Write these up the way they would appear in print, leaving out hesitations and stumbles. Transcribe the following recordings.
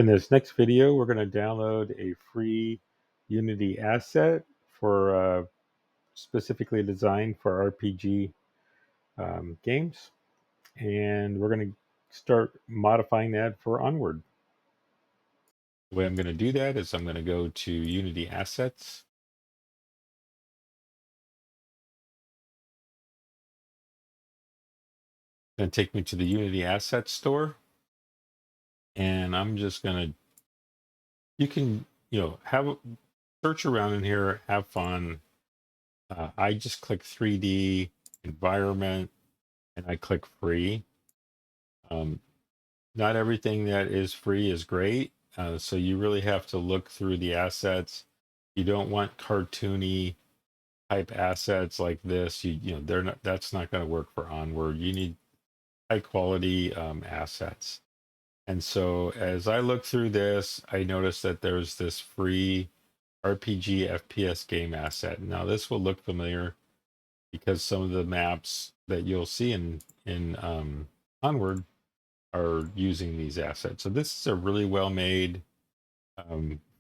In this next video, we're going to download a free Unity asset for specifically designed for RPG games, and we're going to start modifying that for Onward. The way I'm going to do that is I'm going to go to Unity Assets. It's going to take me to the Unity Assets store, and I'm just going to, you can, have a search around in here, have fun. I just click 3D environment and I click free. Not everything that is free is great, so you really have to look through the assets. You don't want cartoony type assets like this. You know they're not. That's not going to work for Onward. You need high quality assets. And so as I look through this, I noticed that there's this free RPG FPS game asset. Now this will look familiar because some of the maps that you'll see in Onward are using these assets. So this is a really well made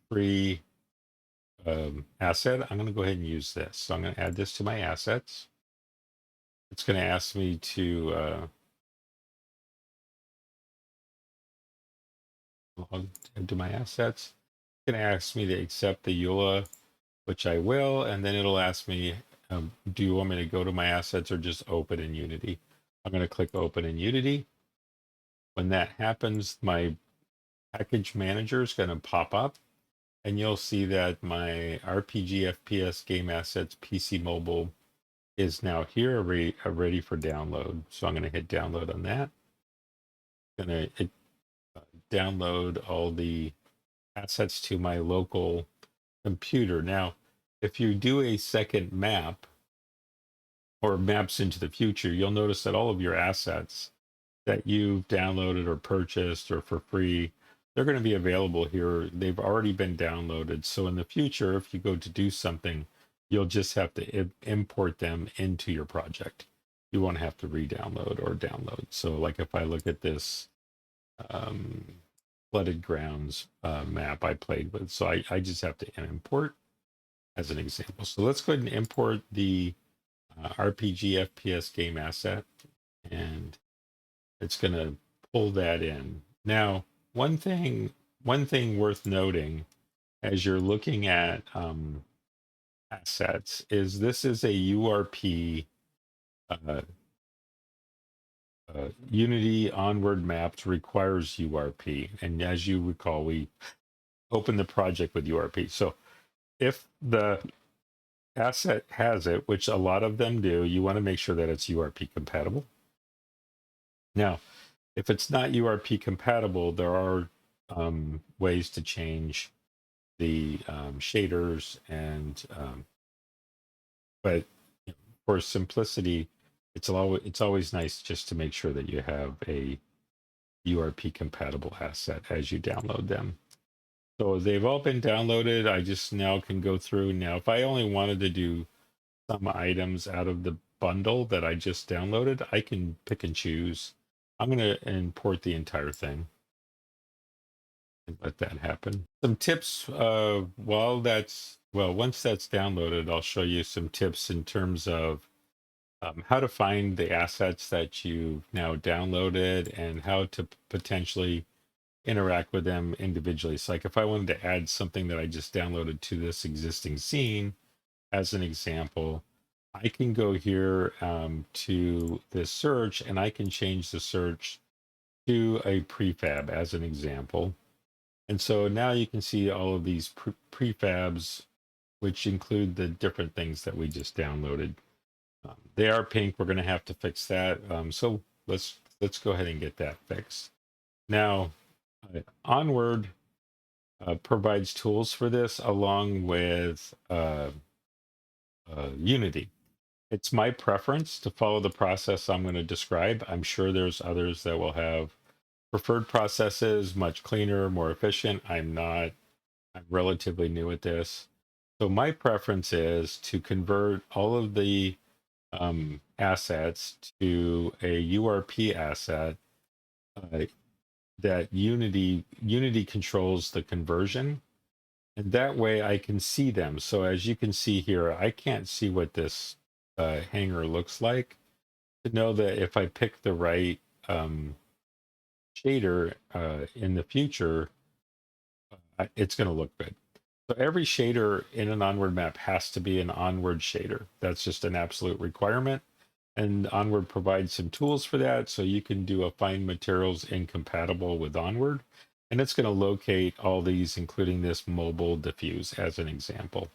free asset. I'm going to go ahead and use this. So I'm going to add this to my assets. It's going to ask me to log into my assets. It's going to ask me to accept the EULA, which I will, and then it'll ask me, do you want me to go to my assets or just open in Unity? I'm going to click open in Unity. When that happens, my package manager is going to pop up, and you'll see that my RPG FPS game assets PC mobile is now here, ready for download. So I'm going to hit download on that. I'm going to download all the assets to my local computer. Now, if you do a second map or maps into the future, you'll notice that all of your assets that you've downloaded or purchased or for free, they're going to be available here. They've already been downloaded. So in the future, if you go to do something, you'll just have to import them into your project. You won't have to re-download or download. So like if I look at this Flooded Grounds map I played with, so I just have to import as an example. So let's go ahead and import the RPG FPS game asset, and it's going to pull that in. Now, one thing worth noting as you're looking at assets is this is a URP Unity Onward Maps requires URP, and as you recall, we opened the project with URP. So if the asset has it, which a lot of them do, you want to make sure that it's URP compatible. Now, if it's not URP compatible, there are ways to change the shaders, and but for simplicity, it's always nice just to make sure that you have a URP compatible asset as you download them. So they've all been downloaded. I just now can go through. Now, if I only wanted to do some items out of the bundle that I just downloaded, I can pick and choose. I'm going to import the entire thing and let that happen. Some tips once that's downloaded, I'll show you some tips in terms of how to find the assets that you've now downloaded and how to potentially interact with them individually. So like if I wanted to add something that I just downloaded to this existing scene, as an example, I can go here to this search, and I can change the search to a prefab as an example. And so now you can see all of these prefabs, which include the different things that we just downloaded. They are pink. We're going to have to fix that. So let's go ahead and get that fixed. Now, Onward provides tools for this along with Unity. It's my preference to follow the process I'm going to describe. I'm sure there's others that will have preferred processes, much cleaner, more efficient. I'm relatively new at this. So my preference is to convert all of the assets to a URP asset that Unity controls the conversion, and that way I can see them. So as you can see here, I can't see what this hanger looks like. To know that if I pick the right shader in the future, it's going to look good. So every shader in an Onward map has to be an Onward shader. That's just an absolute requirement. And Onward provides some tools for that. So you can do a find materials incompatible with Onward. And it's going to locate all these, including this mobile diffuse as an example.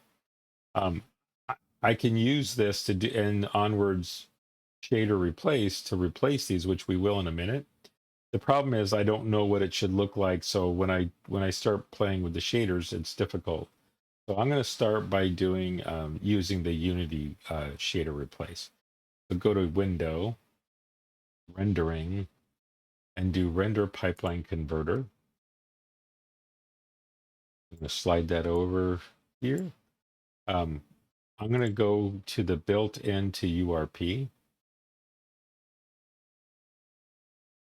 I can use this to do in Onward's shader replace to replace these, which we will in a minute. The problem is I don't know what it should look like. So when I start playing with the shaders, it's difficult. So I'm going to start by doing using the Unity shader replace. So go to Window, Rendering, and do Render Pipeline Converter. I'm going to slide that over here. I'm going to go to the built-in to URP.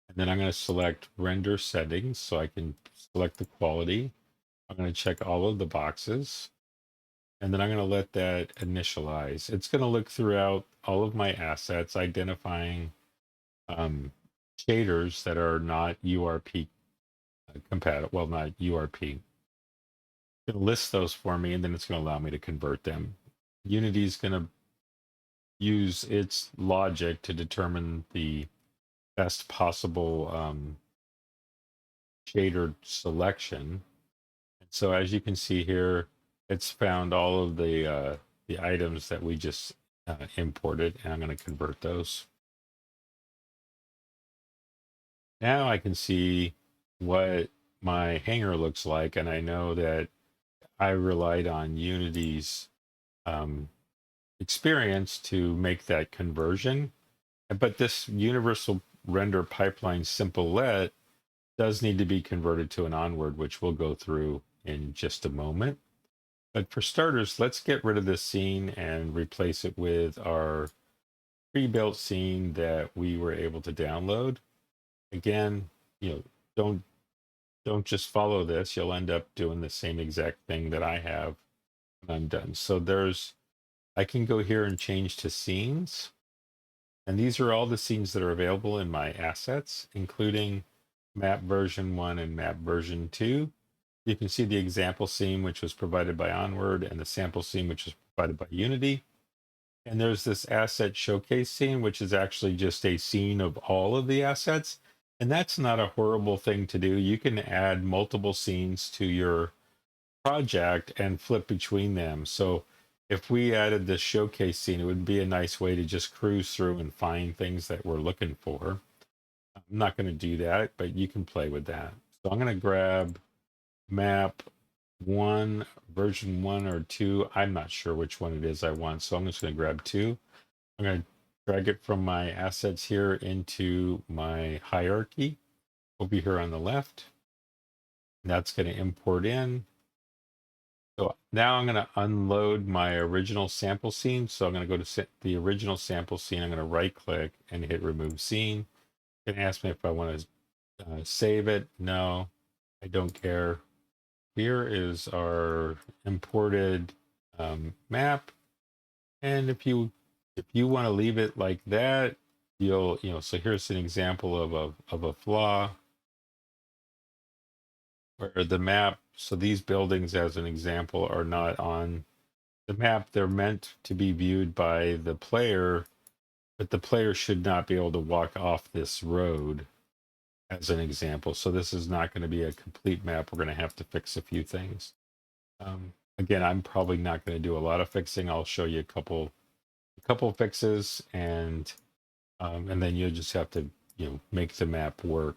And then I'm going to select Render Settings so I can select the quality. I'm going to check all of the boxes. And then I'm going to let that initialize. It's going to look throughout all of my assets, identifying shaders that are not URP compatible. Well, not URP. It's going to list those for me, and then it's going to allow me to convert them. Unity is going to use its logic to determine the best possible shader selection. So as you can see here, it's found all of the items that we just imported, and I'm going to convert those. Now I can see what my hanger looks like, and I know that I relied on Unity's experience to make that conversion. But this universal render pipeline simple let does need to be converted to an Onward, which we'll go through in just a moment. But for starters, let's get rid of this scene and replace it with our pre-built scene that we were able to download. Again, don't just follow this. You'll end up doing the same exact thing that I have when I'm done. So I can go here and change to scenes. And these are all the scenes that are available in my assets, including map version 1 and map version 2. You can see the example scene, which was provided by Onward, and the sample scene, which was provided by Unity. And there's this asset showcase scene, which is actually just a scene of all of the assets. And that's not a horrible thing to do. You can add multiple scenes to your project and flip between them. So if we added this showcase scene, it would be a nice way to just cruise through and find things that we're looking for. I'm not going to do that, but you can play with that. So I'm going to grab map 1, version 1 or 2. I'm not sure which one it is I want, so I'm just going to grab 2. I'm going to drag it from my assets here into my hierarchy over here on the left. That's going to import in. So now I'm going to unload my original sample scene. So I'm going to go to the original sample scene. I'm going to right click and hit remove scene. It's going to ask me if I want to save it. No, I don't care. Here is our imported map. And if you want to leave it like that, so here's an example of a flaw where the map, so these buildings as an example are not on the map. They're meant to be viewed by the player, but the player should not be able to walk off this road as an example. So this is not going to be a complete map. We're going to have to fix a few things. Again, I'm probably not going to do a lot of fixing. I'll show you a couple fixes, and then you'll just have to make the map work